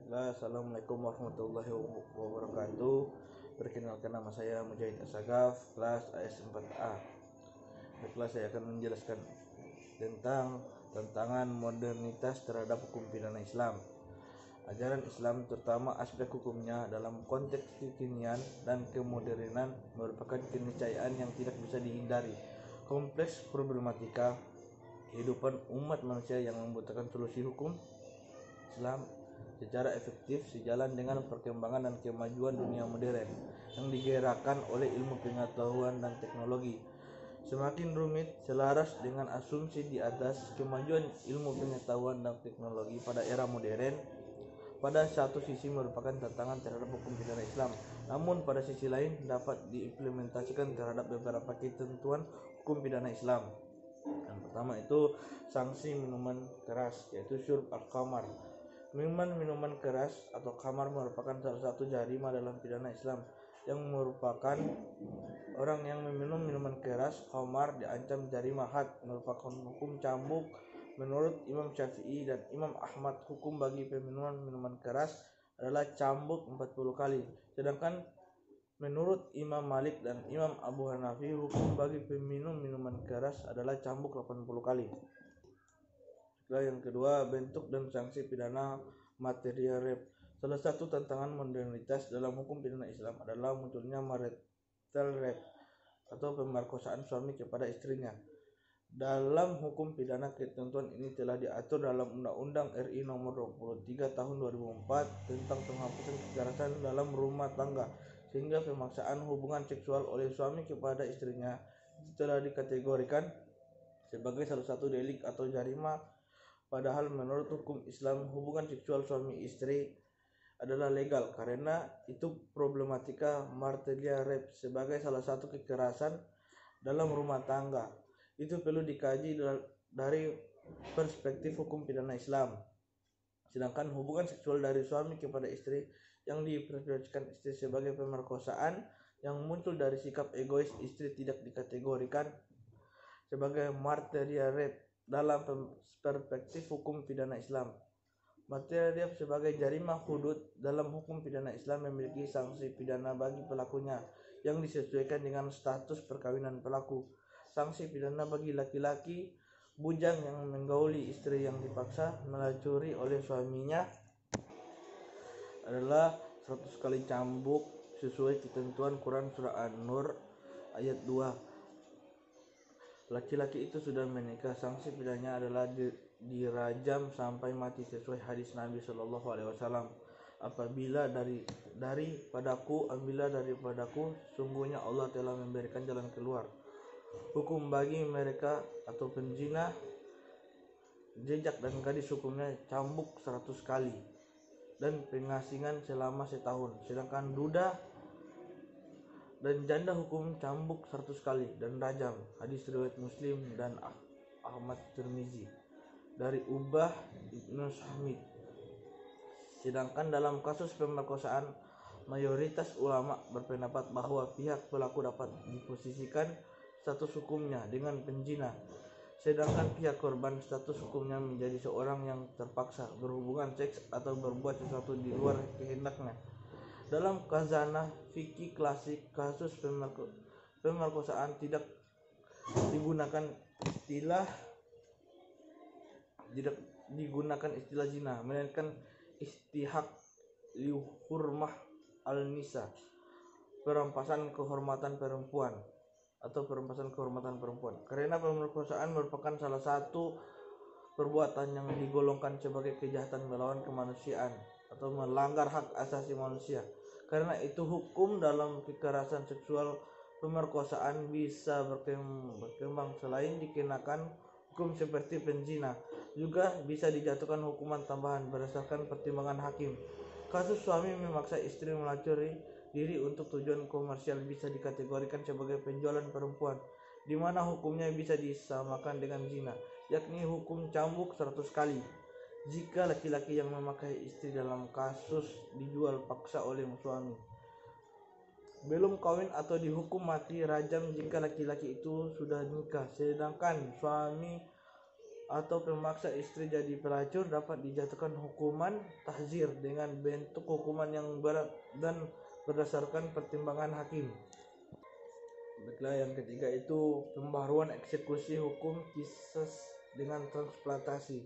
Bismillah, Assalamualaikum warahmatullahi wabarakatuh. Perkenalkan, nama saya Mujahid Asagaf, kelas AS4A. Baiklah, saya akan menjelaskan tentang tantangan modernitas terhadap hukum pidana Islam. Ajaran Islam, terutama aspek hukumnya dalam konteks kekinian dan kemodernan, merupakan keniscayaan yang tidak bisa dihindari. Kompleks problematika kehidupan umat manusia yang membutuhkan solusi hukum Islam secara efektif sejalan dengan perkembangan dan kemajuan dunia modern yang digerakkan oleh ilmu pengetahuan dan teknologi. Semakin rumit selaras dengan asumsi di atas, kemajuan ilmu pengetahuan dan teknologi pada era modern pada satu sisi merupakan tantangan terhadap hukum pidana Islam, namun pada sisi lain dapat diimplementasikan terhadap beberapa ketentuan hukum pidana Islam. Yang pertama itu sanksi minuman keras, yaitu syurb al-khamar. Minuman keras atau khamar merupakan salah satu jarima dalam pidana Islam, yang merupakan orang yang meminum minuman keras khamar diancam jarima had, merupakan hukum cambuk. Menurut Imam Syafi'i dan Imam Ahmad, hukum bagi peminum minuman keras adalah cambuk 40 kali. Sedangkan menurut Imam Malik dan Imam Abu Hanafi, hukum bagi peminum minuman keras adalah cambuk 80 kali. Yang kedua, bentuk dan sanksi pidana material rape. Salah satu tantangan modernitas dalam hukum pidana Islam adalah munculnya marital rape atau pemerkosaan suami kepada istrinya. Dalam hukum pidana, ketentuan ini telah diatur dalam Undang-Undang RI Nomor 23 Tahun 2004 tentang penghapusan kekerasan dalam rumah tangga, sehingga pemaksaan hubungan seksual oleh suami kepada istrinya telah dikategorikan sebagai salah satu delik atau jarima. Padahal menurut hukum Islam, hubungan seksual suami istri adalah legal karena itu problematika marital rape sebagai salah satu kekerasan dalam rumah tangga. Itu perlu dikaji dari perspektif hukum pidana Islam. Sedangkan hubungan seksual dari suami kepada istri yang diperspektifkan istri sebagai pemerkosaan yang muncul dari sikap egois istri tidak dikategorikan sebagai marital rape dalam perspektif hukum pidana Islam. Marital rape sebagai jarima hudud dalam hukum pidana Islam memiliki sanksi pidana bagi pelakunya yang disesuaikan dengan status perkawinan pelaku. Sanksi pidana bagi laki-laki bujang yang menggauli istri yang dipaksa melacuri oleh suaminya adalah 100 kali cambuk sesuai ketentuan Quran Surah An-Nur ayat 2. Laki-laki itu sudah menikah, sanksi pidananya adalah dirajam sampai mati sesuai hadis Nabi Shallallahu Alaihi Wasallam. Apabila daripadaku, ambillah daripadaku, sungguhnya Allah telah memberikan jalan keluar. Hukum bagi mereka atau penzina, jejak dan gadis hukumnya cambuk 100 kali dan pengasingan selama setahun. Sedangkan duda dan janda hukum cambuk 100 kali dan rajam. Hadis riwayat Muslim dan Ahmad Tirmizi dari Ubah Ibnu Hamid. Sedangkan dalam kasus pemerkosaan, mayoritas ulama berpendapat bahwa pihak pelaku dapat diposisikan status hukumnya dengan penzina, sedangkan pihak korban status hukumnya menjadi seorang yang terpaksa berhubungan seks atau berbuat sesuatu di luar kehendaknya. Dalam khazanah fikih klasik, kasus pemerkosaan tidak digunakan istilah zina, melainkan istihaq lihurmah al-nisa, perampasan kehormatan perempuan. Karena pemerkosaan merupakan salah satu perbuatan yang digolongkan sebagai kejahatan melawan kemanusiaan atau melanggar hak asasi manusia. Karena itu hukum dalam kekerasan seksual pemerkosaan bisa berkembang. Selain dikenakan hukum seperti penzina, juga bisa dijatuhkan hukuman tambahan berdasarkan pertimbangan hakim. Kasus suami memaksa istri melacuri diri untuk tujuan komersial bisa dikategorikan sebagai penjualan perempuan, di mana hukumnya bisa disamakan dengan zina, yakni hukum cambuk 100 kali jika laki-laki yang memakai istri dalam kasus dijual paksa oleh suami belum kawin atau dihukum mati, rajam jika laki-laki itu sudah nikah, sedangkan suami atau pemaksa istri jadi pelacur dapat dijatuhkan hukuman tahzir dengan bentuk hukuman yang berat dan berdasarkan pertimbangan hakim. Baiklah, yang ketiga itu pembaharuan eksekusi hukum kisas dengan transplantasi.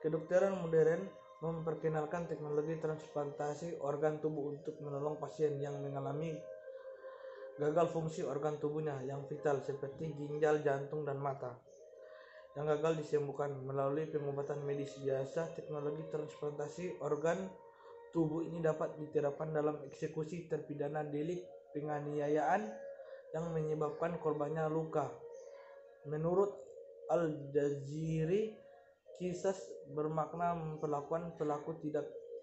Kedokteran modern memperkenalkan teknologi transplantasi organ tubuh untuk menolong pasien yang mengalami gagal fungsi organ tubuhnya yang vital seperti ginjal, jantung, dan mata yang gagal disembuhkan melalui pengobatan medis biasa. Teknologi transplantasi organ tubuh ini dapat diterapkan dalam eksekusi terpidana delik penganiayaan yang menyebabkan korbannya luka. Menurut Al-Jaziri, kisas bermakna memperlakukan pelaku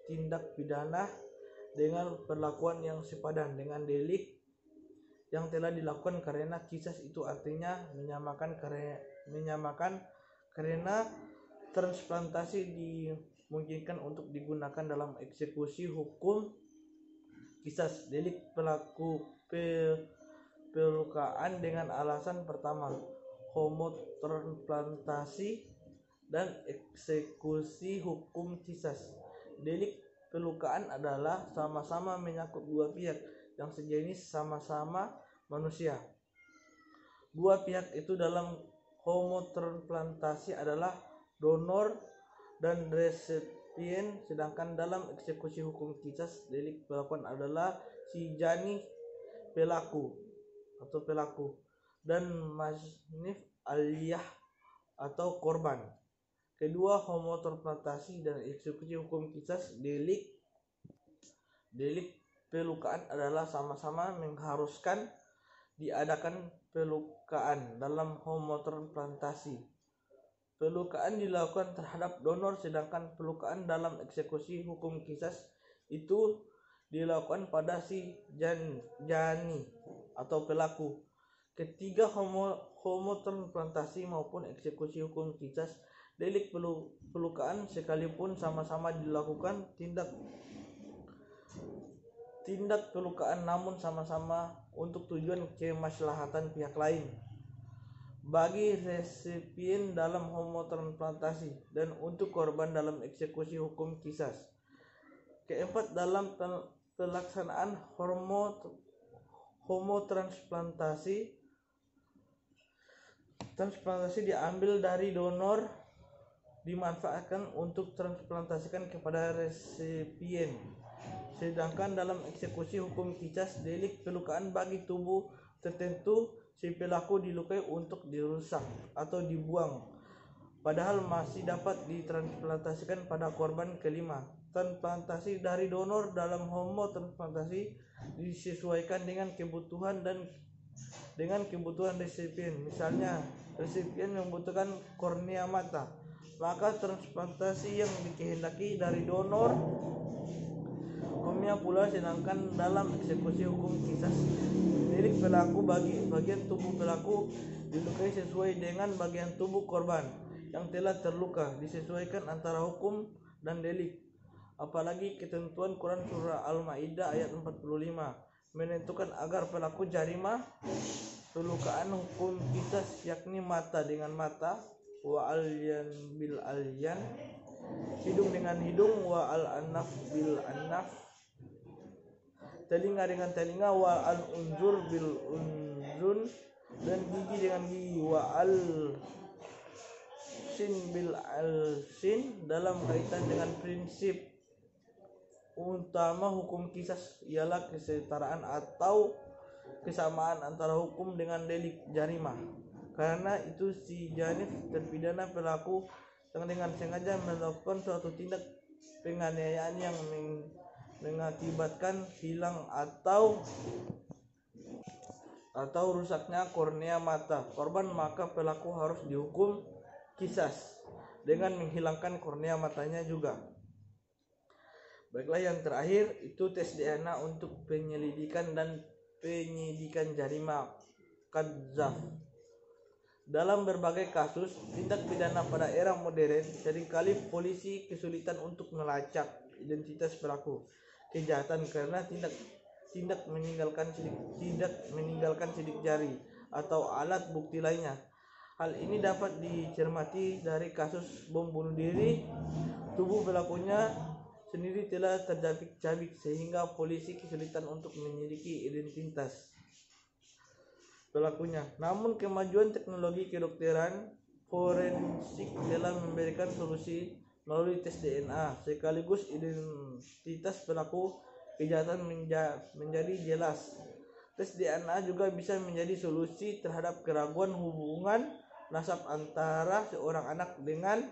tindak pidana dengan perlakuan yang sepadan dengan delik yang telah dilakukan karena kisas itu, artinya menyamakan karena transplantasi dimungkinkan untuk digunakan dalam eksekusi hukum kisas delik pelaku pelukaan dengan alasan pertama homotransplantasi dan eksekusi hukum kisas delik pelukaan adalah sama-sama menyangkut dua pihak yang sejenis sama-sama manusia. Dua pihak itu dalam homotransplantasi adalah donor dan resipien, sedangkan dalam eksekusi hukum kisas delik pelakuan adalah si janin pelaku dan majnif aliyah atau korban. Kedua, homotransplantasi dan eksekusi hukum kisas delik pelukaan adalah sama-sama mengharuskan diadakan pelukaan. Dalam homotransplantasi, pelukaan dilakukan terhadap donor, sedangkan pelukaan dalam eksekusi hukum kisas itu dilakukan pada si jani atau pelaku. Ketiga, homotransplantasi maupun eksekusi hukum kisas delik pelukaan sekalipun sama-sama dilakukan tindak pelukaan, namun sama-sama untuk tujuan kemaslahatan pihak lain bagi resipien dalam homotransplantasi dan untuk korban dalam eksekusi hukum kisas. Keempat, dalam pelaksanaan homotransplantasi diambil dari donor dimanfaatkan untuk transplantasikan kepada resipien. Sedangkan dalam eksekusi hukum kisas delik pelukaan bagi tubuh tertentu, si pelaku dilukai untuk dirusak atau dibuang, padahal masih dapat ditransplantasikan pada korban. Kelima, transplantasi dari donor dalam homotransplantasi disesuaikan dengan kebutuhan resipien. Misalnya, resipien membutuhkan kornea mata, maka transplantasi yang dikehendaki dari donor kornea pula. Sedangkan dalam eksekusi hukum kisas delik pelaku bagi bagian tubuh pelaku dilukai sesuai dengan bagian tubuh korban yang telah terluka, disesuaikan antara hukum dan delik. Apalagi ketentuan Quran surah Al-Maidah ayat 45 menentukan agar pelaku jarima pelukaan hukum kisas, yakni mata dengan mata, wa al-yan bil al-yan, hidung dengan hidung, wa al-anaf bil anaf, telinga dengan telinga, wa al-unzur bil unzun, dan gigi dengan gigi, wa al-sin bil al-sin. Dalam kaitan dengan prinsip utama hukum kisas ialah kesetaraan atau kesamaan antara hukum dengan delik jarima. Karena itu si janif terpidana pelaku dengan sengaja melakukan suatu tindak penganiayaan yang mengakibatkan hilang atau rusaknya kornea mata korban, maka pelaku harus dihukum kisas dengan menghilangkan kornea matanya juga. Baiklah, yang terakhir itu tes DNA untuk penyelidikan dan penyidikan jarima kadzaf. Dalam berbagai kasus tindak pidana pada era modern, seringkali polisi kesulitan untuk melacak identitas pelaku kejahatan karena tidak meninggalkan sidik jari atau alat bukti lainnya. Hal ini dapat dicermati dari kasus bom bunuh diri. Tubuh pelakunya sendiri telah tercabik-cabik sehingga polisi kesulitan untuk menyelidiki identitas pelakunya. Namun kemajuan teknologi kedokteran forensik telah memberikan solusi melalui tes DNA sekaligus identitas pelaku kejahatan menjadi jelas. Tes DNA juga bisa menjadi solusi terhadap keraguan hubungan nasab antara seorang anak dengan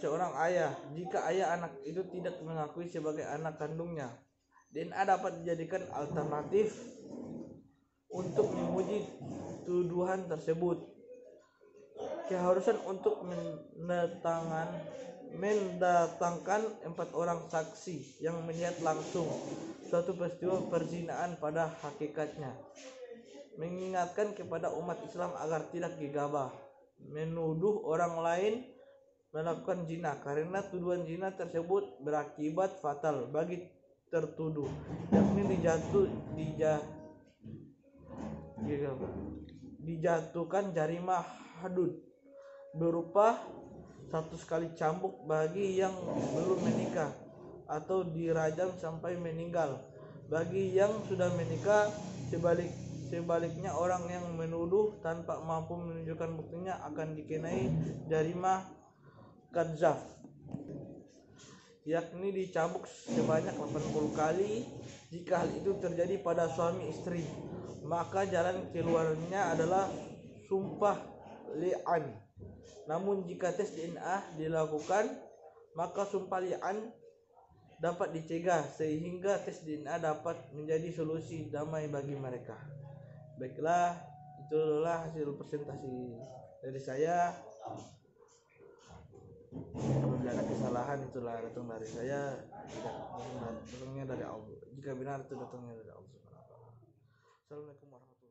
seorang ayah. Jika ayah anak itu tidak mengakui sebagai anak kandungnya, DNA dapat dijadikan alternatif untuk menguji tuduhan tersebut. Keharusan untuk mendatangkan 4 orang saksi yang melihat langsung suatu peristiwa perzinahan pada hakikatnya, mengingatkan kepada umat Islam agar tidak gegabah menuduh orang lain melakukan zina, karena tuduhan zina tersebut berakibat fatal bagi tertuduh, yakni dijatuhkan jarima hadud berupa 100 kali cambuk bagi yang belum menikah atau dirajam sampai meninggal bagi yang sudah menikah. Sebaliknya orang yang menuduh tanpa mampu menunjukkan buktinya akan dikenai jarima kadzaf, yakni dicambuk sebanyak 80 kali. Jika hal itu terjadi pada suami istri, maka jalan keluarnya adalah sumpah li'an. Namun jika tes DNA dilakukan, maka sumpah li'an dapat dicegah sehingga tes DNA dapat menjadi solusi damai bagi mereka. Baiklah, itulah hasil presentasi dari saya. Apabila ada kesalahan, itulah datang dari saya, datangnya dari Allah. Jika benar, itu datangnya dari Allah. Assalamualaikum warahmatullahi wabarakatuh.